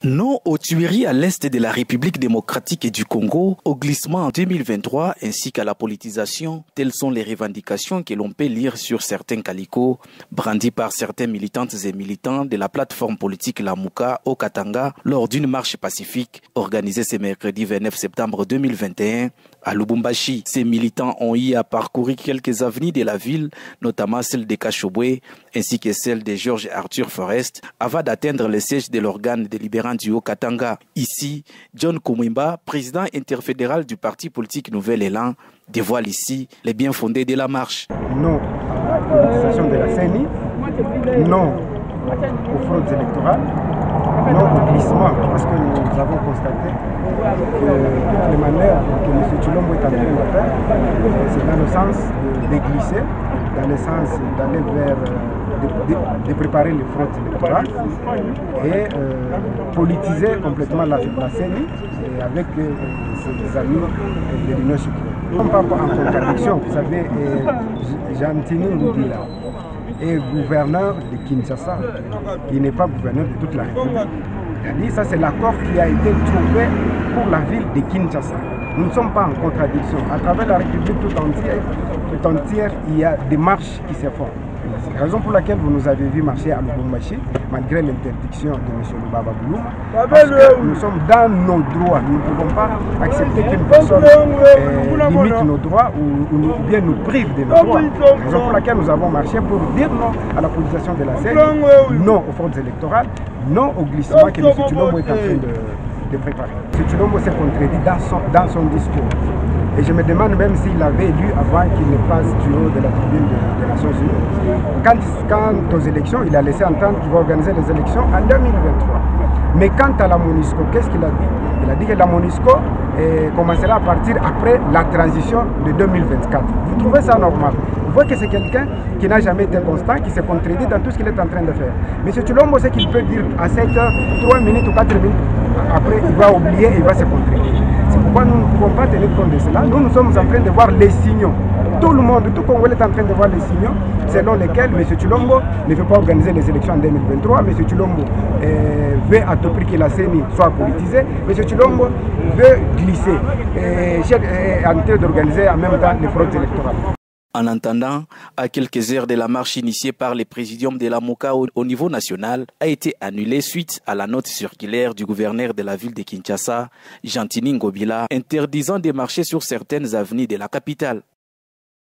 Non aux tueries à l'est de la République démocratique du Congo, au glissement en 2023 ainsi qu'à la politisation, telles sont les revendications que l'on peut lire sur certains calicots brandis par certains militantes et militants de la plateforme politique Lamuka au Katanga lors d'une marche pacifique organisée ce mercredi 29 septembre 2021 à Lubumbashi. Ces militants ont eu à parcourir quelques avenues de la ville, notamment celle de Kachobwe ainsi que celle de Georges Arthur Forest, avant d'atteindre le siège de l'organe délibérant du Haut-Katanga. Ici, John Kumwimba, président interfédéral du parti politique Nouvel Élan, dévoile ici les bien fondés de la marche. Non à la politisation de la CENI, non aux fraudes électorales, non au glissement, parce que nous avons constaté que les manières que M. Tshilombo est en train de faire, c'est dans le sens de glisser, dans le sens d'aller vers de préparer les fraudes électorales et politiser complètement la CENI avec ses amis de l'Union sucrière. Non pas en contradiction, vous savez, Jantini Ngobila est gouverneur de Kinshasa, qui n'est pas gouverneur de toute la République. Ça, c'est l'accord qui a été trouvé pour la ville de Kinshasa. Nous ne sommes pas en contradiction. À travers la République tout entière, il y a des marches qui se font. C'est la raison pour laquelle vous nous avez vu marcher à Lubumbashi, malgré l'interdiction de M. Lubaba Bouloum, parce que nous sommes dans nos droits. Nous ne pouvons pas accepter qu'une personne limite nos droits ou bien nous prive de nos droits. C'est la raison pour laquelle nous avons marché pour dire non à la politisation de la CENI, non aux fraudes électorales, non au glissement que M. Tshilombo est en train de préparer. M. Tshilombo s'est contredit dans son discours. Et je me demande même s'il avait lu avant qu'il ne passe du haut de la tribune des Nations Unies. Quant aux élections, il a laissé entendre qu'il va organiser les élections en 2023. Mais quant à la MONUSCO, qu'est-ce qu'il a dit? Il a dit que la MONUSCO commencera à partir après la transition de 2024. Vous trouvez ça normal? Vous voyez que c'est quelqu'un qui n'a jamais été constant, qui se contredit dans tout ce qu'il est en train de faire. M. Tshilombo, ce qu'il peut dire à 7 heures, 3 minutes ou 4 minutes, après il va oublier et il va se contredire. C'est pourquoi nous ne pouvons pas tenir compte de cela. Nous sommes en train de voir les signaux. Tout le monde, tout Congolais est en train de voir les signaux selon lesquels M. Tshilombo ne veut pas organiser les élections en 2023. M. Tshilombo veut à tout prix que la CENI soit politisée. M. Tshilombo veut glisser et en train d'organiser en même temps les fraudes électorales. En attendant, à quelques heures de la marche initiée par le présidium de la Lamuka au niveau national, a été annulée suite à la note circulaire du gouverneur de la ville de Kinshasa, Jantini Ngobila, interdisant de marcher sur certaines avenues de la capitale.